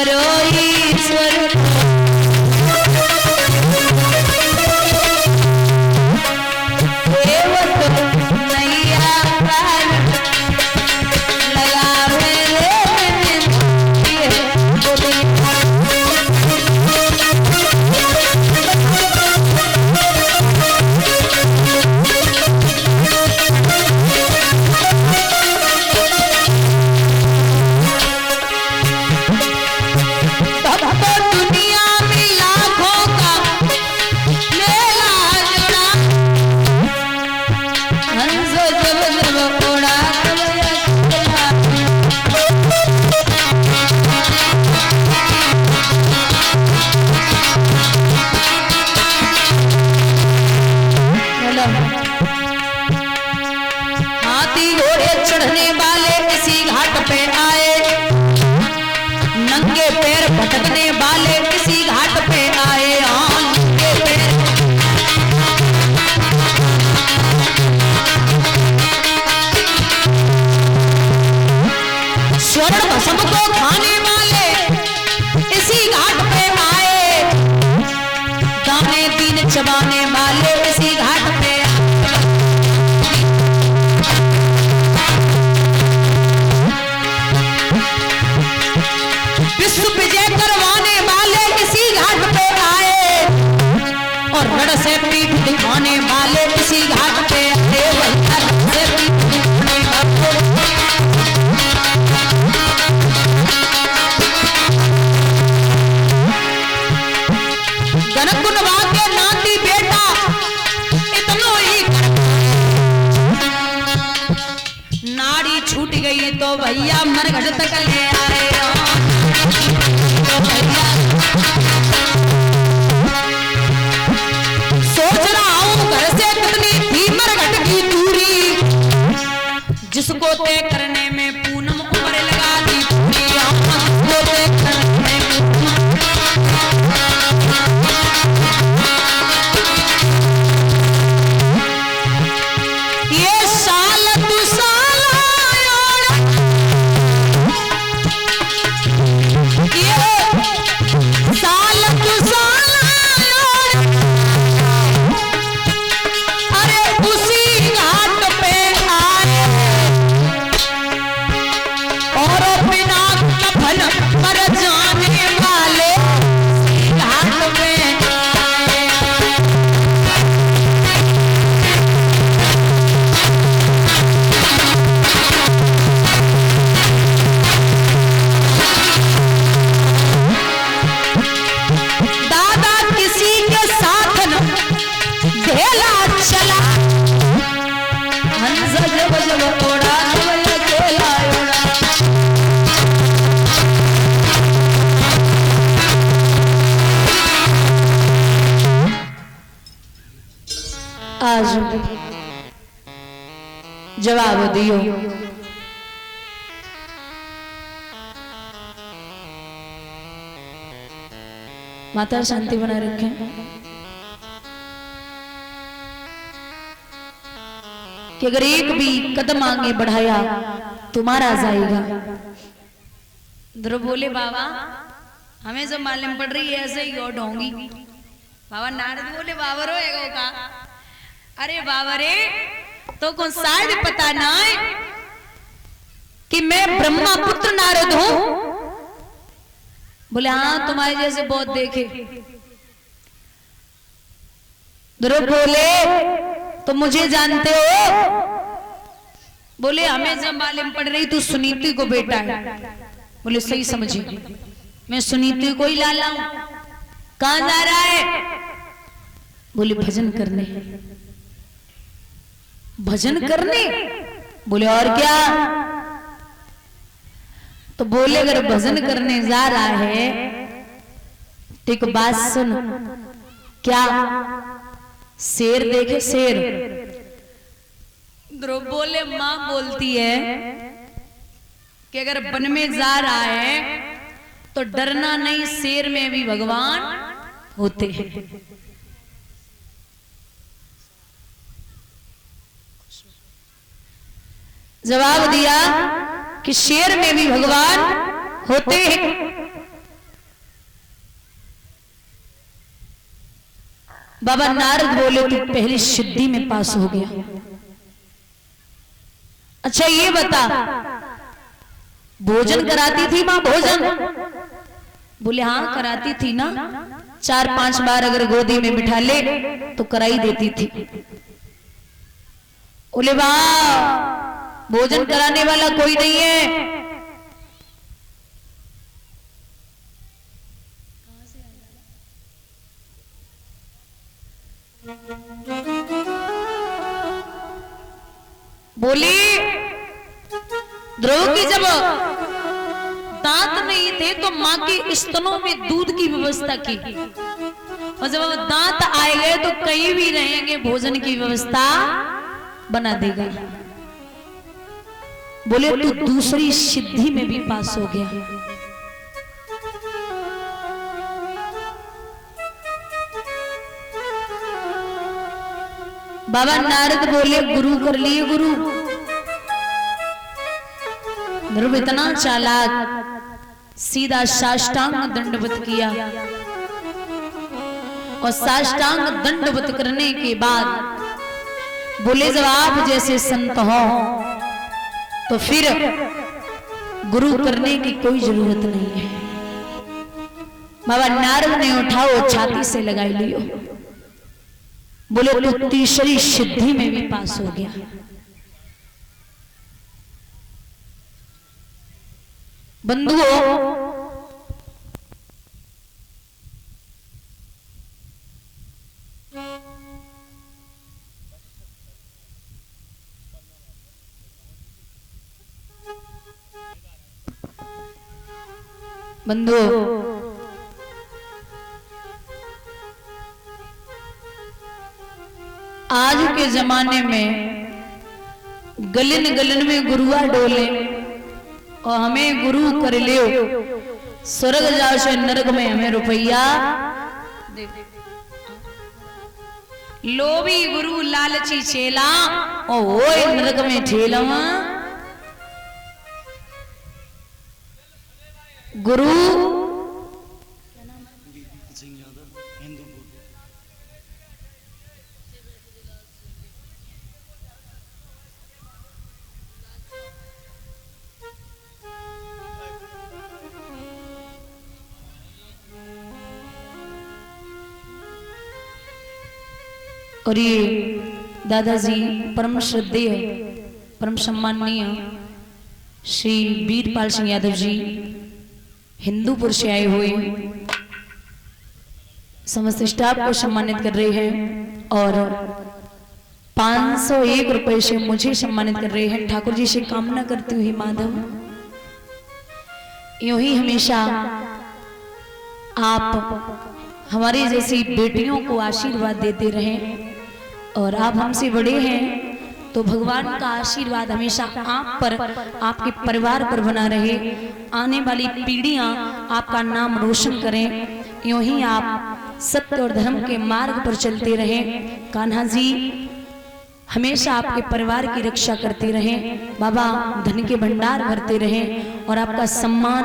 करो ईश्वर भटकने वाले किसी घाट पे आए नंगे पैर स्वर्ण भस्म को खाने वाले इसी घाट पे आए दाने दीन चबाने वाले इसी घाट पे विश्व विजय करवाने वाले इसी घाट पे आए और रण से पीठ दिखाने वाले इसी घाट पे गणगुणवा के नाती बेटा इतनो ही नाड़ी छूट गई तो भैया मरघट तक ले आए सोच रहा हूं घर से कितनी थी मरघट की दूरी जिसको तय करने में पूनम उम्र लगा दी पूरी जिसको तय करने में ये साल तू साल साल तू साल अरे उसी घाट पे आए और बिना कफन पर जाने वाले घाट पे आज जवाब दियो माता शांति बनाए रखें। कि अगर एक भी कदम आगे बढ़ाया तुम्हारा जाएगा। ध्रुव बोले बाबा हमें जो मालूम पड़ रही है ऐसे ही और ढोंगी। बाबा नारद बोले बाबा रोएगा का अरे बाबा रे तो कौन शायद पता ना है कि मैं ब्रह्मा पुत्र नारद हूं। बोले हाँ तुम्हारे जैसे बहुत देखे। ध्रुव बोले तो मुझे जानते हो। बोले हमें जब मालूम पड़ रही तू सुनीति को बेटा है। बोले सही समझी मैं सुनीति को ही लाला हूं। कहां जा रहा है? बोले भजन करने। भजन करने? बोले और क्या? तो बोले अगर भजन करने जा रहा है तो एक बात सुन। क्या? शेर देखे शेर। ध्रुव बोले मां बोलती है कि अगर वन में जा रहा है तो डरना नहीं, शेर में भी भगवान होते हैं। जवाब दिया कि शेर में भी भगवान होते हैं। बाबा नारद बोले तू पहली सिद्धि में पास हो गया। अच्छा ये बता, भोजन कराती थी मां भोजन? बोले हाँ कराती थी ना, 4-5 बार अगर गोदी में बिठा ले तो कराई देती थी। बोले वाह, भोजन कराने वाला कोई नहीं है। बोली ध्रुव की जब दांत नहीं थे तो मां के स्तनों में दूध की व्यवस्था की, और जब दांत आए गए तो कहीं भी रहेंगे भोजन की व्यवस्था बना देगा। बोले तू दूसरी सिद्धि में भी पास हो गया। बाबा नारद बोले गुरु कर लिए गुरु। ध्रुव इतना चालाक, सीधा साष्टांग दंडवत किया, और साष्टांग दंडवत करने के बाद बोले जब आप जैसे संत हो तो फिर गुरु करने की कोई जरूरत नहीं है। बाबा नारद ने उठाओ छाती से लगाई लियो। बोले तू तीसरी सिद्धि में भी पास हो गया। बंधुओं, आज के जमाने में गलन गलन में गुरुआ डोले और हमें गुरु कर लियो, स्वर्ग जाओ से नरक में हमें रुपया। लोभी गुरु लालची चेला और होए नरक में ठेलवा। गुरु और ये दादाजी परम श्रद्धेय परम सम्माननीय श्री वीरपाल सिंह यादव जी हिंदूपुर से आए हुए समस्त स्टाफ को सम्मानित कर रहे हैं, और 501 रुपए से मुझे सम्मानित कर रहे हैं। ठाकुर जी से कामना करती हुई माधव यूं ही हमेशा आप हमारी जैसी बेटियों को आशीर्वाद देते रहें, और आप हमसे बड़े हैं तो भगवान का आशीर्वाद हमेशा आप पर, आपके परिवार पर बना रहे। आने वाली पीढ़ियां आपका नाम रोशन करें। यूं ही आप सत्य और धर्म के मार्ग पर चलते रहें। कान्हा जी हमेशा आपके परिवार की रक्षा करते रहें। बाबा धन के भंडार भरते रहें, और आपका सम्मान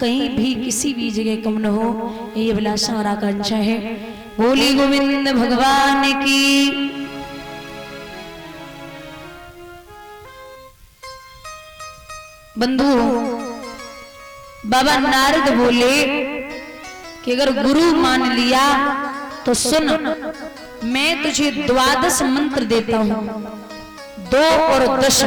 कहीं भी किसी भी जगह कम न हो, ये अभिलाषा और आकांक्षा है। बोली गोविंद भगवान की। बंधु, बाबा नारद बोले कि अगर गुरु मान लिया तो सुन, मैं तुझे 12 मंत्र देता हूं, 2 और 10,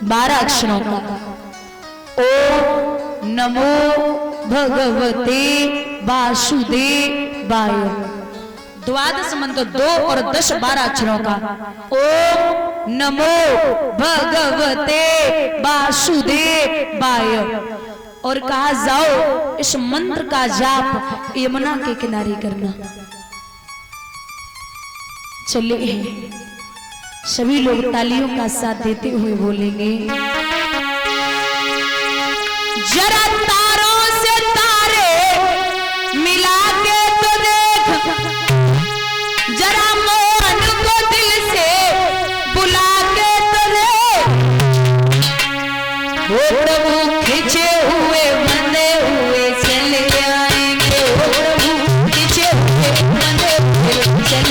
12 अक्षरों का। ओम नमो भगवते वासुदेवाय। 12 मंत्र, 2 और 10, 12 अक्षरों का। ओम नमो भगवते वासुदेवाय। और कहा जाओ इस मंत्र का जाप यमुना के किनारे करना। चलिए सभी लोग तालियों का साथ देते हुए बोलेंगे, जरा तारों से तारे मिला के तो देख, जरा मोहन को दिल से बुला के तो देख। वो प्रभु खिंचे हुए बंधे हुए चले आएंगे, वो प्रभु खिंचे हुए बंधे हुए चले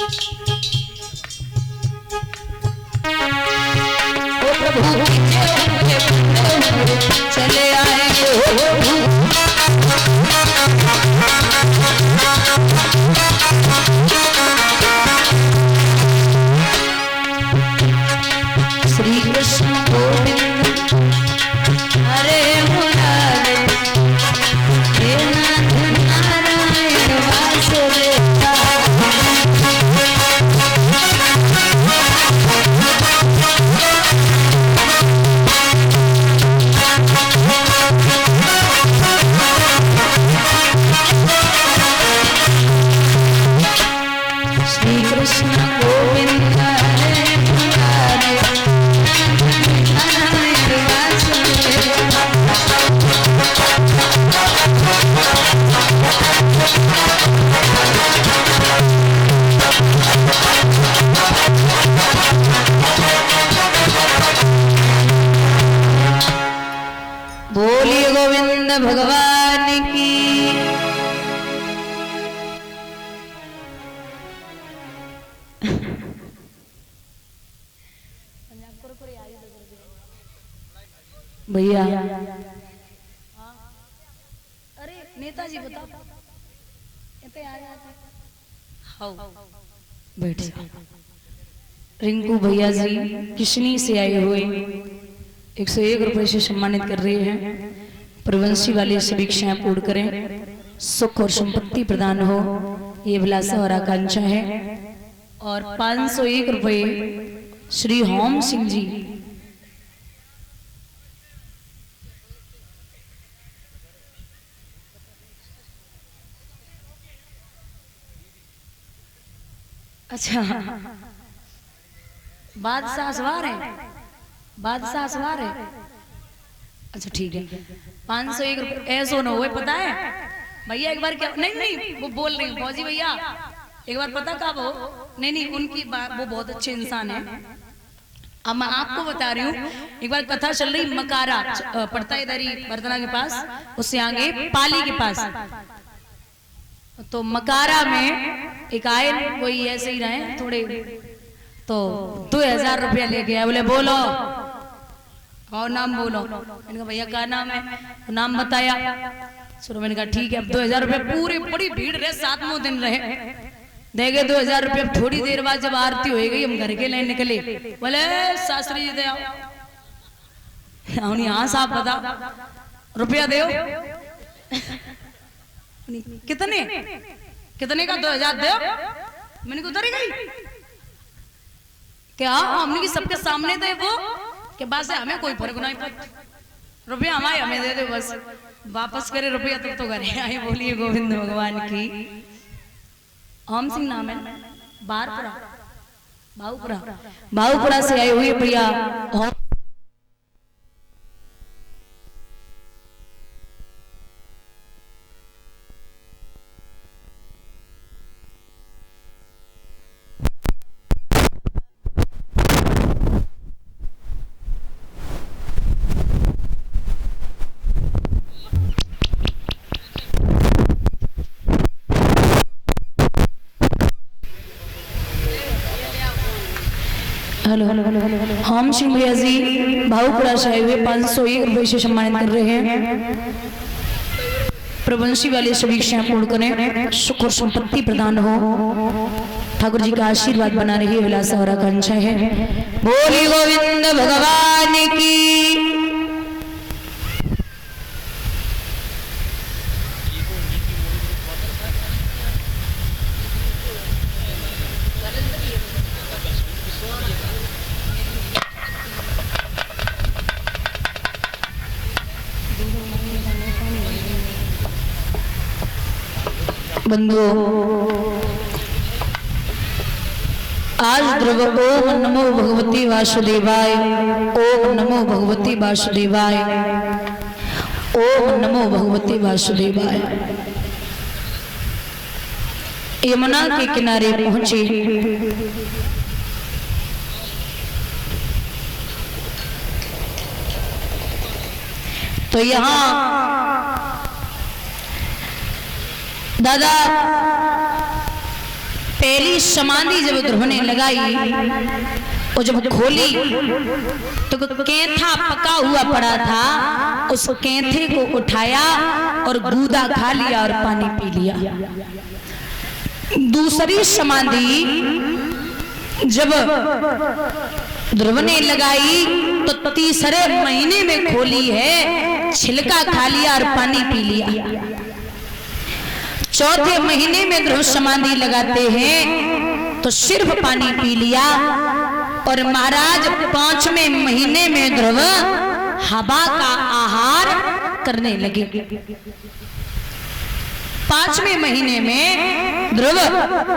ओ प्रभु चले आए हो श्री कृष्ण गोविंद हरे मुरारे हे नाथ नारायण वासुदेवा श्री कृष्ण गोविंद हरे मुरारे नारायण वासुदेवा बोलिए गोविंद भगवान की। भैया अरे नेताजी बताओ बैठ रिंकू भैया जी किशनी से आए हुए 101 रुपए से सम्मानित कर रहे हैं। प्रवंशी वाले सभी इच्छाएं पूर्ण करें, सुख और संपत्ति प्रदान हो, ये अभिलाषा और आकांक्षा है। और 501 रुपए श्री होम सिंह जी अच्छा बादशाह सवार है, बादशाह सवार है। अच्छा ठीक है 501 रुपए ऐसा ना हुए पता है भैया। एक बार क्या नहीं नहीं वो बोल रही फौजी भैया एक बार पता कब हो नहीं नहीं उनकी वो बहुत अच्छे इंसान है। अब मैं आपको बता रही हूँ एक बार कथा चल रही मकारा पड़ता है इधर ही बर्दना के पास, उससे आगे पाली के पास। तो मकारा में एक आए वही ऐसे ही रहे थोड़े तो 2000 रुपया लेके आए। बोले बोलो और नाम बोलो। मैंने कहा भैया क्या नाम है? तो नाम बताया। शुरू मैंने कहा ठीक है। अब 2000 रुपया पूरी बड़ी भीड़ रहे 7 दिन रहे देगे 2000 रुपया। थोड़ी देर बाद जब आरती हो गई हम घर के लिए निकले। बोले शास्त्री जी दे आओ यहाँ साहब बता रुपया दे कितने कितने का 2000 दे। मैंने उधर ही गई क्या हमने की सबके सामने थे वो के बाद से हमें कोई फर्क नहीं पड़ता। रुपया हमारे हमें दे दे बस वापस करे रुपया तब तो घरे आए। बोलिए गोविंद भगवान की। ओम सिंह नाम है बारपुरा बाहुपुरा से आए हुए भैया। हेलो हम सिंह भैया जी भावपुरा से आए हुए 501 रुपए से सम्मानित कर रहे हैं। प्रवंशी वाले सभी इच्छाएं पूर्ण करें, सुख और संपत्ति प्रदान हो, ठाकुर जी का आशीर्वाद बना रही अभिलाषा और आकांक्षा है। बोली गोविंद भगवान की। बंधुओं आज द्रव ओम नमो भगवती वासुदेवाय, ओम नमो भगवती वासुदेवाय, ओम नमो भगवती वासुदेवाय। यमुना के किनारे पहुंचे तो यहाँ दादा पहली समाधि जब ध्रुव ने लगाई और जब खोली तो केंथा पका हुआ पड़ा था, उस केंथे को उठाया और गूदा खा लिया और पानी पी लिया। दूसरी समाधि जब ध्रुव ने लगाई तो तीसरे महीने में खोली है, छिलका खा लिया और पानी पी लिया। चौथे महीने में ध्रुव समाधि लगाते हैं तो सिर्फ पानी पी लिया। और महाराज 5वें महीने में ध्रुव हवा का आहार करने लगे। 5वें महीने में ध्रुव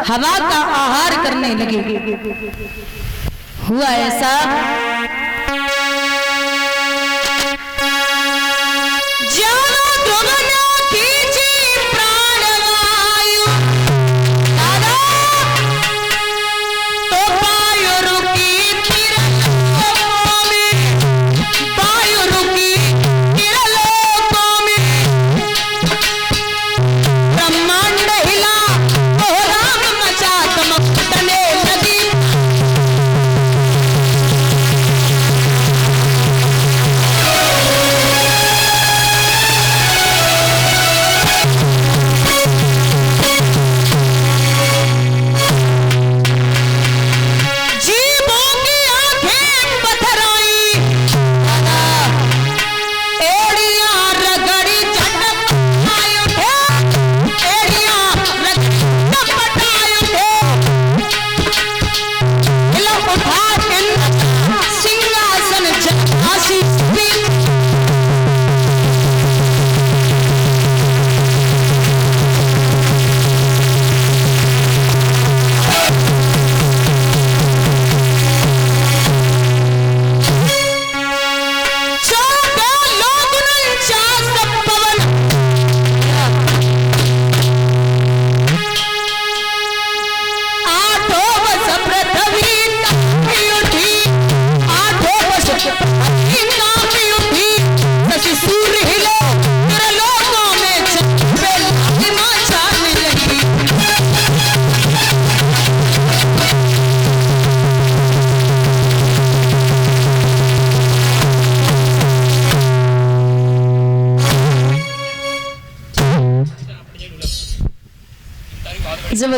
हवा का आहार करने लगे। हुआ ऐसा, जब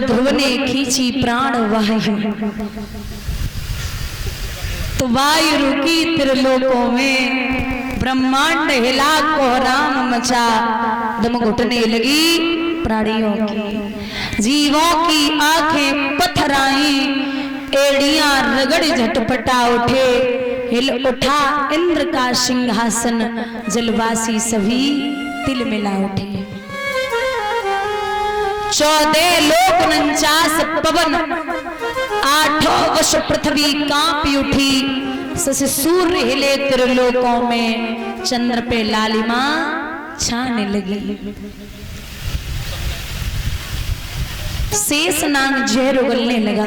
ध्रुव ने खींची प्राण वायु तो वायु रुकी त्रिलोकों में, ब्रह्मांड हिला कोहराम मचा, दम घुटने लगी प्राणियों की, जीवों की आंखें पथराई, एड़ियां रगड़ झटपटा उठे, हिल उठा इंद्र का सिंहासन, जलवासी सभी तिल मिला उठे। 14 लोक 49 पवन, 8 वश पृथ्वी कांपी उठी, शशि सूर्य हिले त्रिलोकों में, चंद्र पे लालिमा छाने लगी। शेष नाग जहर उगलने लगा।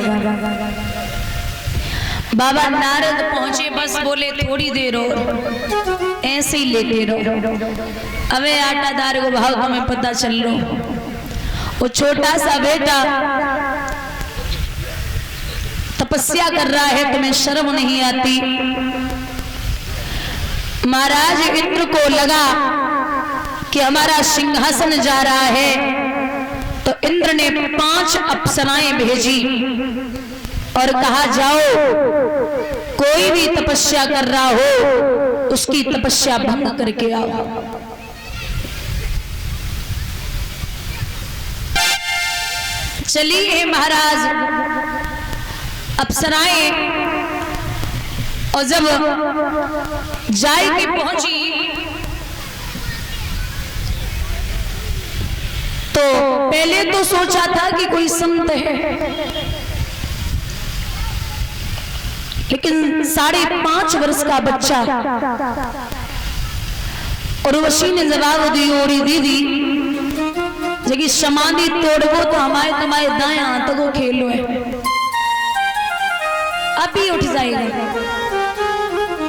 बाबा नारद पहुंचे, बस बोले थोड़ी देर और ऐसे ही लेटे रहो। अबे आटादार को भाव तुम्हें पता चल लो। वो छोटा सा बेटा तपस्या कर रहा है, तुम्हें शर्म नहीं आती? महाराज इंद्र को लगा कि हमारा सिंहासन जा रहा है, तो इंद्र ने 5 अप्सराएं भेजी और कहा जाओ कोई भी तपस्या कर रहा हो उसकी तपस्या भंग करके आओ। चलिए महाराज अप्सराएं, और जब जाए के पहुंची तो पहले तो सोचा था कि कोई संत है, लेकिन 5.5 वर्ष का बच्चा, और उर्वशी ने जवाब दी, ओरी दीदी जगह समाधि तोड़बो तो हमारे तुम्हारे दाएं हाथों को खेलो है, अभी उठ जाएगा।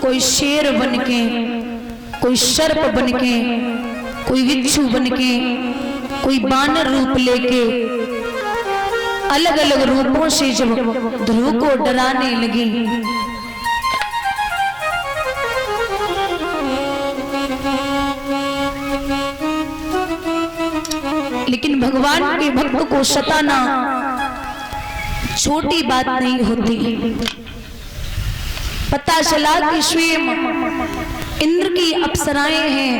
कोई शेर बनके, कोई सर्प बनके, कोई विच्छू बनके, कोई बानर रूप लेके अलग अलग रूपों से जब ध्रुव को डराने लगी, लेकिन भगवान के भक्त को सताना छोटी बात नहीं होती। पता चला कि स्वयं इंद्र की अप्सराएं हैं,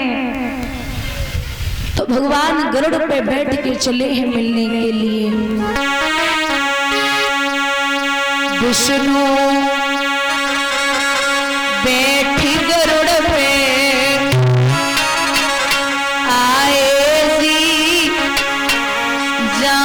तो भगवान गरुड़ पे बैठ के चले हैं मिलने के लिए। विष्णु बैठी गरुड़ पे आए जी जा